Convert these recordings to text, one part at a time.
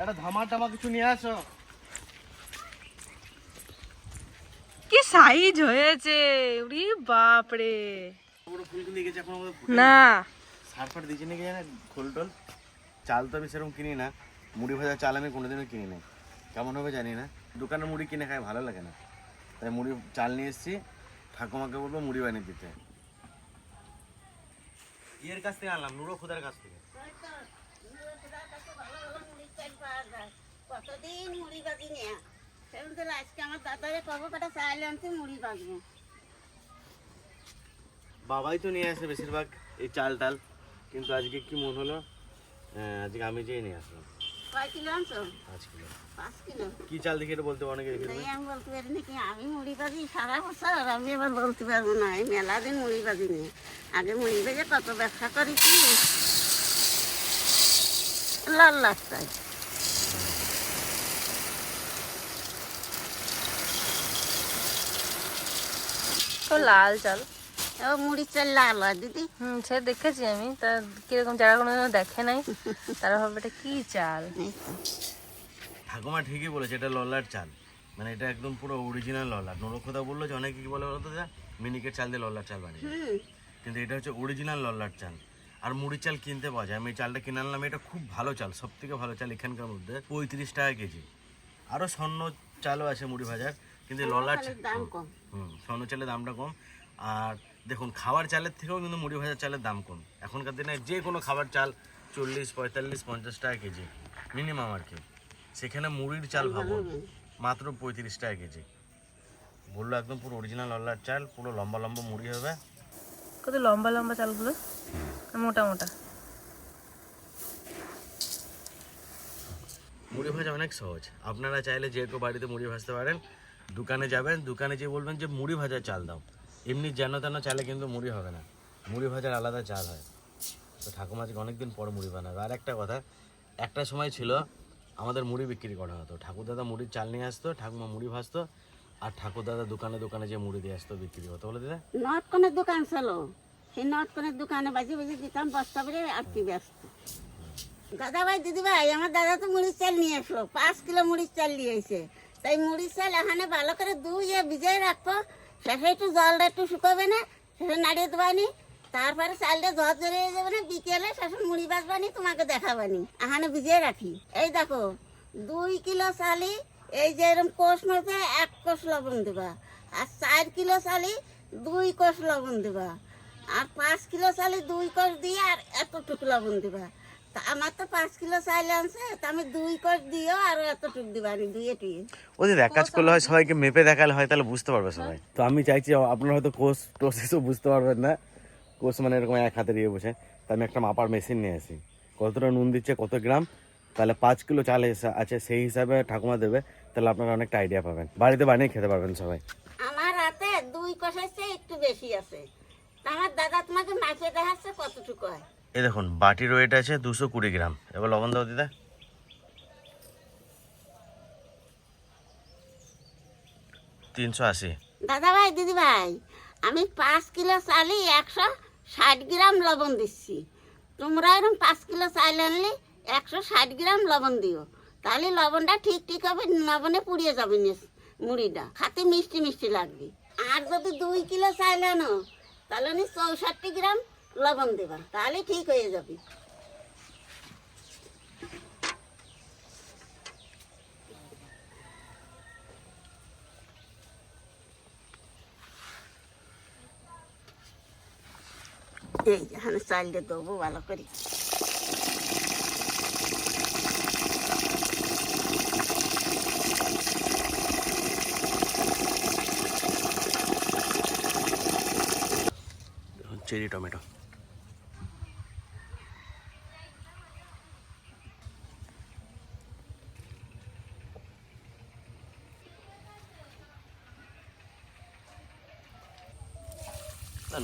একটা ধামা টামা কিছু নিয়ে আসো। কি সাইজ হয়েছে, উরি বাপ রে। পুরো ফুলকপি গেছে এখন আমাদের না সার ফার দিয়েছে নাকি জানেন, খোল টোল। চাল তো আমি সেরকম কিনি না, মুড়ি ভাজা চাল আমি কোনোদিনও কিনি না, কেমন হবে জানি না। দোকানে মুড়ি কিনে খাই ভালো লাগে না, তাই মুড়ি চাল নিয়ে এসেছি। ঠাকুমাকে বলবো মুড়ি বানিয়ে দিতে। ইয়ের কাছ থেকে আনলাম, নুরো খোদার কাছ থেকে। কতদিন মুড়ি বাজি নেয়া, সেরকম তো আজকে আমার দাদারে কব কটা চাইলে আনতে মুড়ি বাজবো। বাবাই তো নিয়ে আসে বেশিরভাগ এই চাল টাল, কিন্তু আজকে কি মন হলো, আজকে আমি যেয়ে নিয়ে আসলাম। কয় কিলো আনছো? 5 কিলো। 5 কিলো? কি চাল দেখে এটা বলতে অনেকে রেখে দেবে। আমি বলতে পারি নাকি, আমি মুড়ি বাজি সারা বছর, আমি এবার বলতে পারবো না। এই মেলা দিন মুড়ি বাজি নিয়ে, আগে মুড়ি ভেজে কত ব্যবসা করেছি, লাল লাগতাই। তো লাল চাল। ও মুড়ির চাল লাল হয় দিদি। সে দেখেছি আমি, তা কিরকম যারা কোনোদিনও দেখে নাই তারা ভাবে এটা কি চাল। এই তো। ঠাকুমা ঠিকই বলেছে, এটা লল্লার চাল, মানে এটা একদম পুরো অরিজিনাল লল্লার। নরকথা বললো যে অনেকে কি বলে বলতো, যে মিনিকেট চাল দিয়ে লল্লার চাল বানিয়ে, কিন্তু এটা হচ্ছে অরিজিনাল লল্লার চাল। আর মুড়ির চাল কিনতে পাওয়া যায়, আমি এই চালটা কিনে আনলাম। এটা খুব ভালো চাল, সব থেকে ভালো চাল এখানকার মধ্যে। 35 টাকা কেজি। আরও স্বর্ণ চালও আছে মুড়ি ভাজার, কিন্তু এই লল্লার চাল দাম কম। স্বর্ণ চালের দামটা কম। আর দেখুন, খাবার চালের থেকেও কিন্তু মুড়ি ভাজার চালের দাম কম। এখনকার দিনে যে কোনো খাবার চাল 40, 45, 50 টাকা কেজি মিনিমাম আর কি। সেখানে মুড়ির চাল ভাবুন মাত্র 35 টাকা কেজি। বললো একদম পুরো অরিজিনাল লল্লার চাল, পুরো লম্বা লম্বা মুড়ি হবে। কত লম্বা লম্বা চালগুলো, মোটা মোটা। মুড়ি ভাজা অনেক সহজ, আপনারা চাইলে যে কেউ বাড়িতে মুড়ি ভাজতে পারেন। দোকানে যাবেন, দোকানে যেয়ে বলবেন যে মুড়ি ভাজার চাল দাও। এমনি যেন তেন চালে কিন্তু মুড়ি হবে না, মুড়ি ভাজার আলাদা চাল হয়। তো ঠাকুমা আজকে অনেকদিন পর মুড়ি বানাবে। আর একটা কথা, একটা সময় ছিল আমাদের মুড়ি বিক্রি করা হতো, ঠাকুরদাদা মুড়ির চাল নিয়ে আসতো, ঠাকুমা মুড়ি ভাজতো, আর ঠাকুরদাদা দোকানে দোকানে যে মুড়ি দিয়ে আসতো বিক্রি হতো। বলে দিদা, নটকনের দোকান ছিল, সেই নটকনের দোকানে বাজি বাজি দিতাম, বস্তা করে আর কি ব্যস্ত। দাদা ভাই দিদি ভাই, আমার দাদা তো মুড়ির চাল নিয়ে আসলো, 5 কিলো মুড়ির চাল নিয়ে এসে। তাই মুড়ির চাল এখানে ভালো করে ধুয়ে ভিজিয়ে রাখবো, শেষে একটু জলটা একটু শুকাবে না, শেষে নাড়িয়ে দেবানি, তারপরে চালটা ঝড় জড়িয়ে যাবে না, বিকেলে শেষে মুড়ি বাজবানি, তোমাকে দেখাবানি। এখানে ভিজিয়ে রাখি। এই দেখো 2 কিলো চালি, এই যে এরকম কোষ মধ্যে 1 কোষ লবণ দেবা, আর 4 কিলো চালি 2 কোষ লবণ দেবা, আর 5 কিলো চালি 2 কোষ দিয়ে আর এতটুকু লবণ দেবা। তা আমার তো 5 কিলো চাল আনছে, তা আমি 2 কোষ দিও আর এতটুকু দিবানি, দুইয়ে টুয়ে। ওদের এক কাজ করলে হয়, সবাইকে মেপে দেখালে হয়, তাহলে বুঝতে পারবে সবাই। তো আমি চাইছি আপনারা হয়তো কোর্স টোস এসব বুঝতে পারবেন না, কোর্স মানে এরকম এক হাতে দিয়ে বসে। তা আমি একটা মাপার মেশিন নিয়ে আসি, কতটা নুন দিচ্ছে কত গ্রাম, তাহলে 5 কিলো চাল আছে সেই হিসাবে ঠাকুমা দেবে, তাহলে আপনারা অনেকটা আইডিয়া পাবেন, বাড়িতে বানিয়ে খেতে পারবেন সবাই। আমার হাতে 2 কোষের চেয়ে একটু বেশি আছে, তা আমার দাদা তোমাকে মাপে দেখাচ্ছে কতটুকু হয়। এই দেখুন, বাটির ওয়েট আছে 220 গ্রাম। এবার লবণ দাও দিদা। 380। দাদা ভাই দিদি ভাই, আমি 5 কিলো চালি 160 গ্রাম লবণ দিচ্ছি। তোমরা এরকম 5 কিলো চাল আনলে 160 গ্রাম লবণ দিও, তাহলে লবণটা ঠিক ঠিক হবে, লবণে পুড়িয়ে যাবে না মুড়িটা, খাতে মিষ্টি মিষ্টি লাগবে। আর যদি 2 কিলো চাল আনো, তাহলে 64 গ্রাম লবণ দেবা, তাহলে ঠিক হয়ে যাবে। এই এখানে চালটা দেবো ভালো করে। Cherry tomato.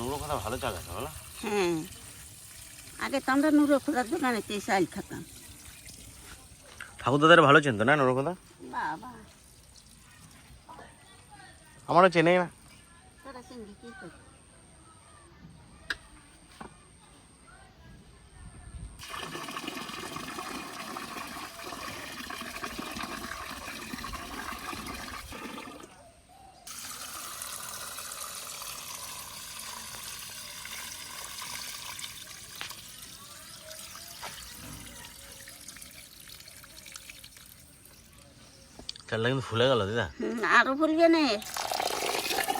নুরো কথা ভালো চাল আছে বলো। হ্যাঁ, আগে তো আমরা নুরো খোদার দোকানে চাল খেতাম। ঠাকুরদাদার ভালো চিনতো না নুরো কথা? বাবা, আমারও চেনেই না। তোরা চিনবি কি করে? চালটা কিন্তু ফুলে গেল দিদা। আরো ফুলবে না।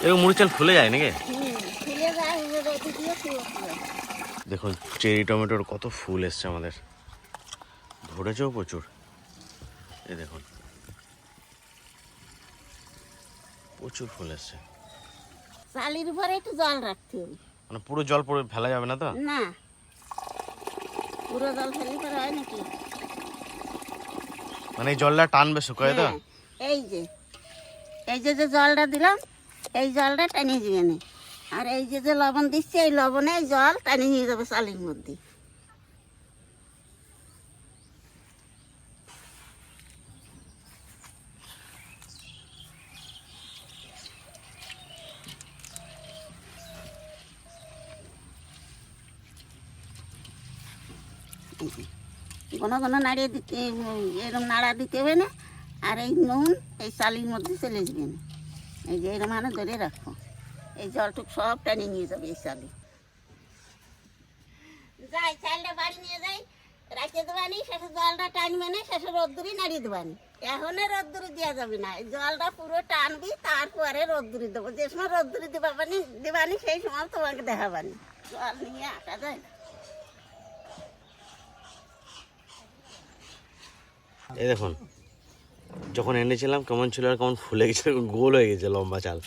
এরকম মুড়ি চাল ফুলে যায় নাকি? ফুলে যায়, রোদে দিয়ে ফুলে। দেখুন চেরি টমেটোর কত ফুল এসছে আমাদের, ধরেছেও প্রচুর। এই দেখুন প্রচুর ফুল এসছে। চালের উপরে একটু জল রাখতে হবে। মানে পুরো জল পড়ে ফেলা যাবে না তো? না, পুরো জল ফেলে পরে হয় নাকি? মানে এই জলটা টানবে শুকায় তো? হ্যাঁ, এই যে যে জলটা দিলাম, এই জলটা টানিয়ে যাবে না। আর এই যে যে লবণ দিচ্ছি, এই লবণে জল টানিয়ে নিয়ে যাবে চালের মধ্যে। ঘন ঘন নাড়িয়ে দিতে, এরকম নাড়া দিতে হবে না। আর এই নুন এই চালের মধ্যে চলে যাবে না। এই যে এরকম মানে ধরে রাখো, এই জলটুক সব টানিয়ে নিয়ে যাবে এই চালে। যাই চালটা বাড়ি নিয়ে যাই, রাখতে দেবানি, শেষে জলটা টানবে না, শেষে রোদ্দুরি নাড়িয়ে দেবানি। এখন রোদ্দুরি দেওয়া যাবে না, এই জলটা পুরো টানবি, তারপরে রোদ্দুরি দেবো। যে সময় রোদ্দুরি দেবানি সেই সময় তোমাকে দেখাবানি। জল নিয়ে আটা যায় না। এই দেখুন যখন এনেছিলাম কেমন ছিল আর কেমন ফুলে গেছে, গোল হয়ে গেছে লম্বা চাল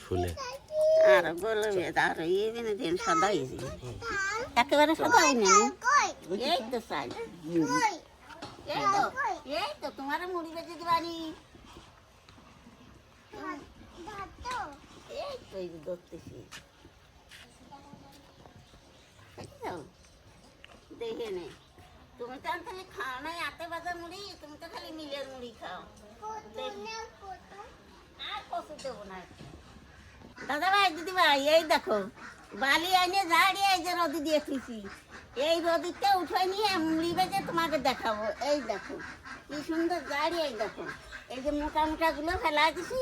ফুলে। আর বলবে আর ইয়ে দিন সাদা হয়েছে, একেবারে সাদা হয়নি। এই তো চাই, এই তো তোমার মুড়ি বেজে দিবানি। এই তো এই ধরতেছি, দেখে নে। তুমি তো খালি খাও না আতে বাজার মুড়ি, তুমি তো খালি মিলের মুড়ি খাও। আর কচু দেবো না। দাদা ভাই, দিদি ভাই, এই দেখো বালি এনে ঝাড়িয়ে এই যে রদি দিয়ে ফিসি, এই রদিতে উঠে নিয়ে মুড়ি বেজে তোমাকে দেখাবো। এই দেখো কি সুন্দর ঝাড়িয়ে, এই দেখো এই যে মোটা মোটাগুলো ফেলা দিছি,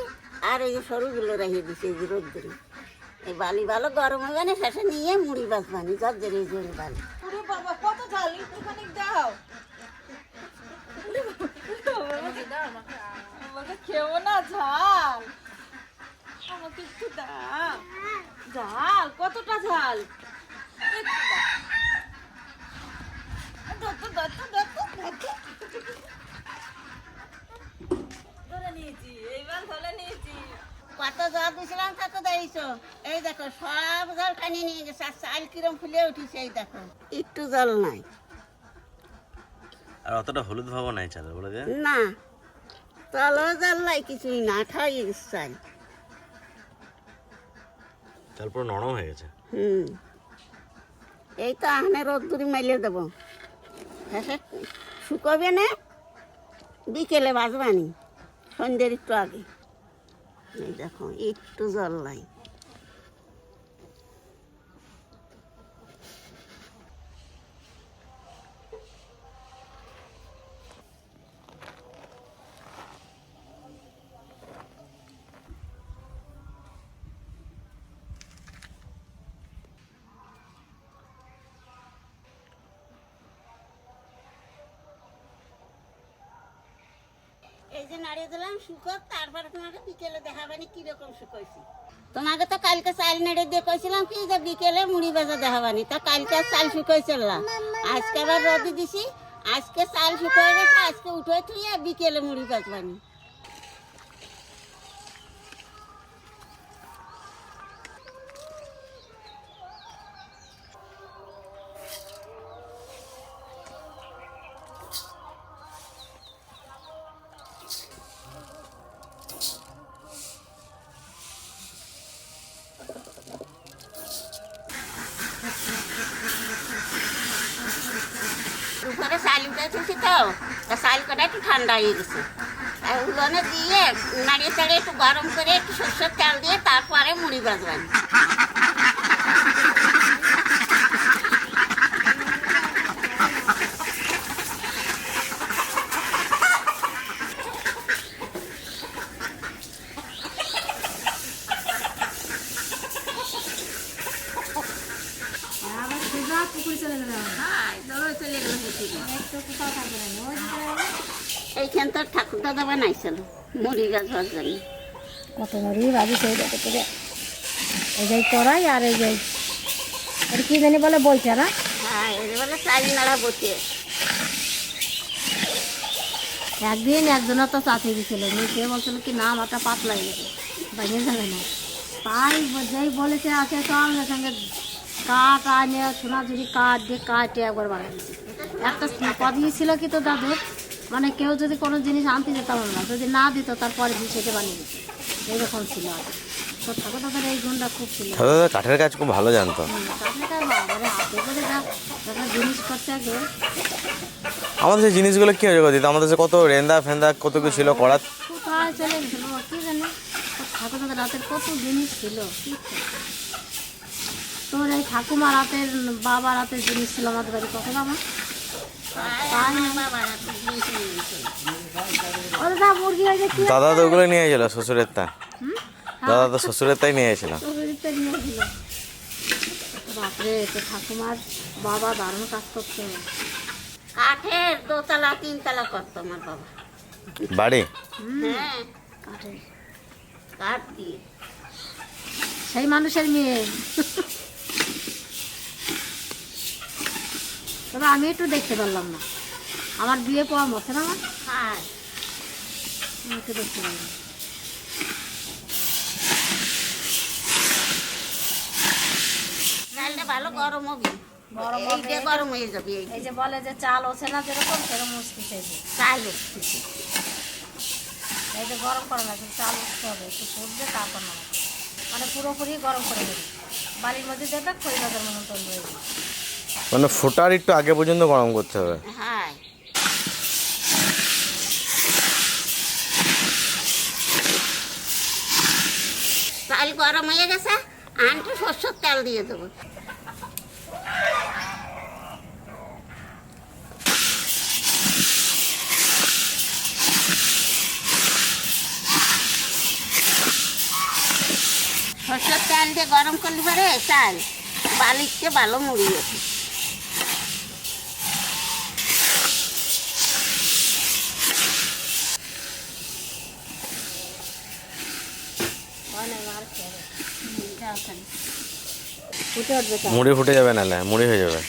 আর এই যে সরুগুলো রেখে দিছি এই যে রোদ্দুরে। এই বালি ভালো গরম হবে না, শেষে নিয়ে মুড়ি বাজবানি জর্জরে জোরে বালি। বাবা কত ঝাল, একটুখানি দাও আমাকে, খেও না ঝাল, আমাকে একটু দাও। ঝাল কতটা ঝাল, ধরে নিয়েছি, এইবার ধরে নিয়েছি। কত জল দিয়েছিলাম তত দিয়েছো। এই দেখো সব জল টানিয়ে নিয়ে গেছে, আর চাল কিরম ফুলে উঠিছে। এই দেখো একটু জল নাই, আর অতটা হলুদ ভাবও নাই চালের, বলে দেন না তলো জল নাই, কিছুই না, ঠাই চাল। চাল পুরো নরম হয়ে গেছে। এই তো আহনে রোদ্দুরি মেলে দেবো, শেষে শুকোবে না, বিকেলে বাজবানি সন্ধ্যের একটু আগে। এই দেখো একটু জল নাই। এই যে নাড়িয়ে দিলাম শুকোক, তারপরে তোমাকে বিকেলে দেখাবানি কিরকম শুকোইছি। তোমাকে তো কালকে চাল নেড়ে দিয়ে কইছিলাম কি যে বিকেলে মুড়ি ভাজা দেখাবানি, তা কালকে চাল শুকোইছিল না, আজকে আবার রোদে দিছি, আজকে চাল শুকোয় গেছে, আজকে উঠে থুয়ে বিকেলে মুড়ি ভাজবানি। উপরে চাল উঠেছি তো, চাল কটা একটু ঠান্ডা হয়ে গেছে, আর উলনে দিয়ে নাড়িয়ে চাড়িয়ে একটু গরম করে একটু সরষের তেল দিয়ে তারপরে মুড়ি ভাজবেন। এইখান তো ঠাকুর দাদা বানাইছিল, মুড়ি গাছবার জন্য। কত মুড়ি ভাজি সেই দেখে করে এই যে কড়াই আর এই যে আর কি জানি বলে বইটা না হ্যাঁ এই বলে চাল নাড়া বসে। একদিন একজনের তো চাচি দিছিল নিচে বলছিল কি না মাথা পাতলাই গেছে বাইরে যাবে না তাই যেই বলেছে আছে চল না সঙ্গে কাঠ আনে সোনাঝুরি কাঠ দিয়ে কাটে একবার বানাই দিয়েছে। একটা পদ্ধতি ছিল কি তো দাদুর মানে কেউ যদি কোনো জিনিস আনতে যেতাম না যদি না দিত তারপরে সেটা বানিয়ে দিত এইরকম ছিল আগে। তো ঠাকুর দাদার এই গুণটা খুব ছিল। দাদা কাঠের কাজ খুব ভালো জানতো। কাঠের বাবারে হাতে করে যা জিনিস করছে আগে আমাদের সেই জিনিসগুলো কি হয়ে গেছে আমাদের কত রেন্দা ফেন্দা কত কিছু ছিল করার কোথায় চলে গেছিল কি জানে ঠাকুর দাদার রাতের কত জিনিস ছিল কি তোর এই ঠাকুমার রাতের বাবার রাতের জিনিস ছিল আমাদের বাড়ি কত দাম মুরগি হয়েছে কি দাদা তো ওগুলো নিয়ে গেছিল শ্বশুরের তা দাদা তো শ্বশুরের তাই নিয়ে গেছিল। নিয়েছিল বাপরে তো ঠাকুমার বাবা দারুণ কাজ করতো কাঠের 2 তলা 3 তলা করতো আমার বাবা বাড়ি হ্যাঁ কাঠের কাঠ দিয়ে। সেই মানুষের মেয়ে তবে আমি একটু দেখতে পারলাম না আমার বিয়ে পাওয়া মতো না আমার হ্যাঁ আমি একটু দেখতে পারলাম চালটা ভালো গরম হবে এইটা গরম হয়ে যাবে এই যে বলে যে চাল ওঠে না যেরকম সেরকম উঠতেছে এই যে চাল উঠতেছে। এই যে গরম করে না কিন্তু চাল উঠতে হবে একটু ফুটবে তারপর না মানে পুরোপুরি গরম করে দেবে বাড়ির মধ্যে দেবে খড়ি বাজার মতন তৈরি হয়ে যাবে মানে ফোটার একটু আগে পর্যন্ত গরম করতে হবে। হ্যাঁ চাল গরম হয়ে গেছে আনটু সরষের তেল দিয়ে দেবো। সরষের তেল দিয়ে গরম করলে পরে চাল বালিশকে ভালো মুড়ি ওঠে। ফুটে উঠবে চাল মুড়ি ফুটে যাবে নাহলে মুড়ি হয়ে যাবে।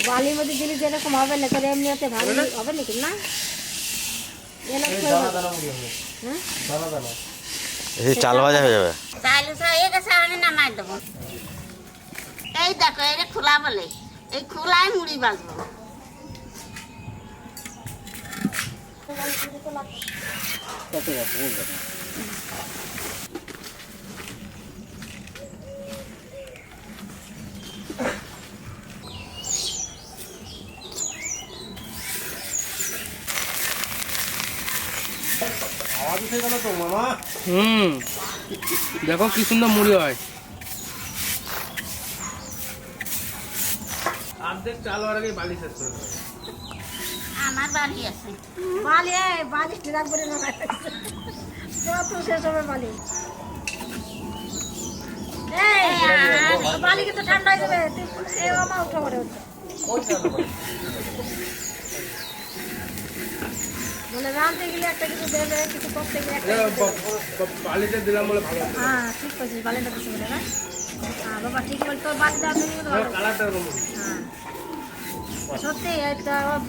বালির মধ্যে দিলে যেরকম হবে না করে এমনি হতে ভালো হবে নাকি না এই চাল ভাজা হয়ে যাবে। চাল হয়ে গেছে আমি নামাই দেবো। এই দেখো এটা খোলা বলে এই খোলায় মুড়ি বাজবো। দেখো কি সুন্দর মুড়ি হয়। অর্ধেক চাল হওয়ার আগে বালি শেষ করে দেবে। আমার বাড়ি আছে বালি বালি ট্রাক করে না কত শেষ হবে বালি বালি কিন্তু ঠান্ডা হয়ে যাবে আমার উঠা করে মানে রাঁধতে গেলে একটা কিছু দেবে কিছু করতে গেলে বালিতে দিলাম বলে ভালো। হ্যাঁ ঠিক করছিস বালিটা কিছু বলে না হ্যাঁ বাবা ঠিক বল তোর বালি দেওয়ার জন্য কিন্তু ভালো। কালারটা এরকম। হ্যাঁ সত্যি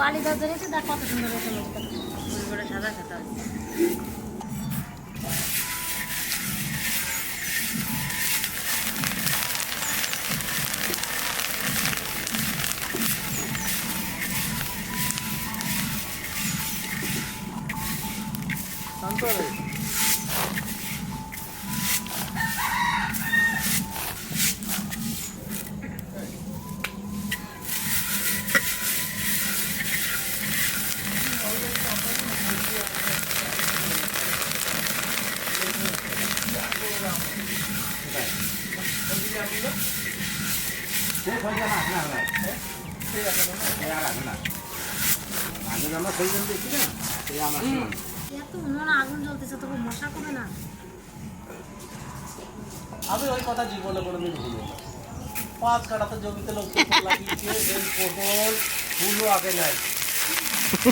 বালি দেওয়ার জন্য দেখ কত সুন্দর হয়েছে সাদা সাদা এত উনুনে আগুন জ্বলতেছে তবু মশা কমে না। আমি ওই কথা জীবনে কোনোদিন ভুলবো না। 5 কাঠাতে জমিতে লোক লাগিয়েছে এই পটল ফুলও আগে নাই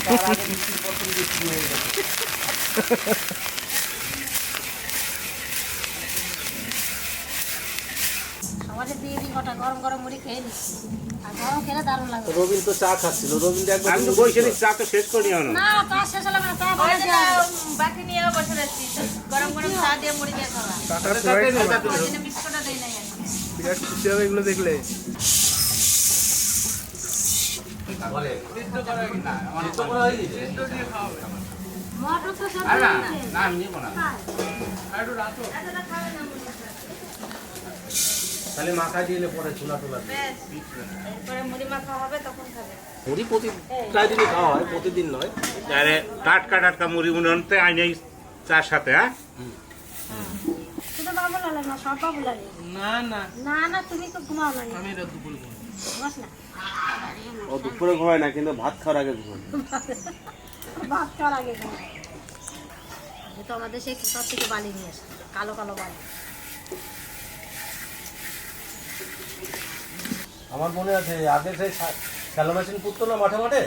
তার আগে বৃষ্টির প্রথম বৃষ্টি হয়ে গেছে। আমাদের দিয়ে দিই কটা গরম গরম মুড়ি খেয়ে নিচ্ছি আর গরম খেলে দারুণ লাগবে। রবিন তো চা খাচ্ছিল, রবিন একবার আমি তো বলছি চা তো শেষ করি না। না তা শেষ হলো না, চা ওই বানাতে যে হবে। বাকি নিয়ে বসে রয়েছি গরম গরম চা দিয়ে মুড়ি দিয়ে খাওয়া ওই জন্য বিস্কুটটা দেই নাই এখন। বিরাট খুশি হবে এগুলো দেখলে। মটর তো সব দিয়ে দিলে। তাহলে মাখা দিলে পরে চুলা টুলা বেশ এরপরে মুড়ি মাখা হবে তখন খাবে মুড়ি প্রায় দিনই খাওয়া হয়, প্রতিদিন নয়। আরে টাটকা টাটকা মুড়ি মনে হতে আই নেই চার সাথে। হ্যাঁ শুধু বাবু লাগে না, সব বাবু লাগে। না না, না না তুমি তো ঘুমাও না, আমি এটা দুপুরে খাই। ঘুমাস না, ও দুপুরে ঘুমায় না, কিন্তু ভাত খাওয়ার আগে ঘুমায়। ভাত খাওয়ার আগে ঘুমাও। এ তো আমাদের সেই কোথার থেকে বালি নিয়ে আসে, কালো কালো বালি। আমার মনে আছে আগে সেই শ্যালো মেশিন পুততো না মাঠে মাঠে,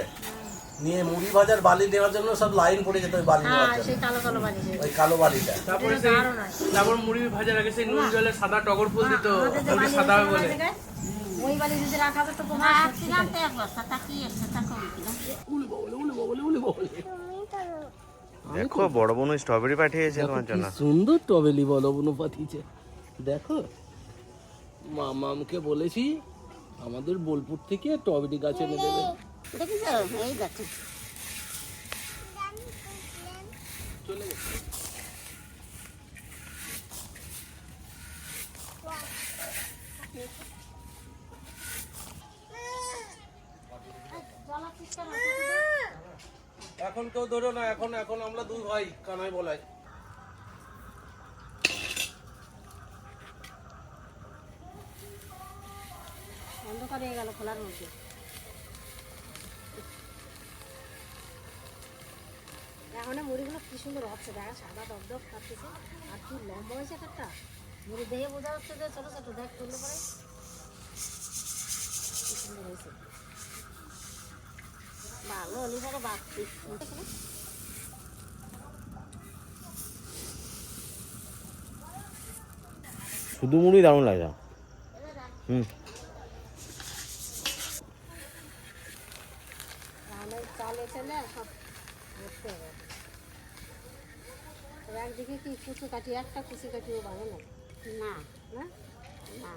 নিয়ে মুড়ি ভাজার বালি নেওয়ার জন্য সব লাইন পড়ে যেত ওই বালি নেওয়ার হ্যাঁ জন্য, সেই কালো কালো বালি দিয়ে। ওই কালো বালিটা। তারপরে দারুণ হয়। তারপর মুড়ি ভাজার আগে সেই নুন জলে সাদা টগর ফুল দিত, আমাদের যে বালি সাদা আছে বলে। জায়গায়, ওই বালি যদি রাখা যেত তোমার সত্যি জানতে একবার তা কি একটা তা কম কিনা দেখো বড় বোন স্ট্রবেরি পাঠিয়েছে তোমার জন্য। সুন্দর টবেলি বলো বুনো পাঠিয়েছে, দেখো। মামামকে বলেছি আমাদের বোলপুর থেকে টবেলি গাছ এনে দেবে। দেখিস এই দেখো এখন কেউ ধরো না, এখন এখন আমরা দুই ভাই কানাই বলাই। অন্ধকার হয়ে গেল খোলার মধ্যে। এখন মুড়িগুলো কি সুন্দর হচ্ছে, দেখা সাদা দপদপ খাচ্ছে আর কি লম্বা হয়েছে একটা মুড়ি দেখে বোঝা যাচ্ছে যে ছোট ছোট দেখ তুললে পরে কি সুন্দর হয়েছে। ভালো হলি পরে বাড়তি শুধু মুড়ি দারুণ লাগে। হুম রান্নার চাল এসে না সব করতে হবে। তবে একদিকে কি কুচু কাটি, একটা কুচি কাটিও ভালো না না না না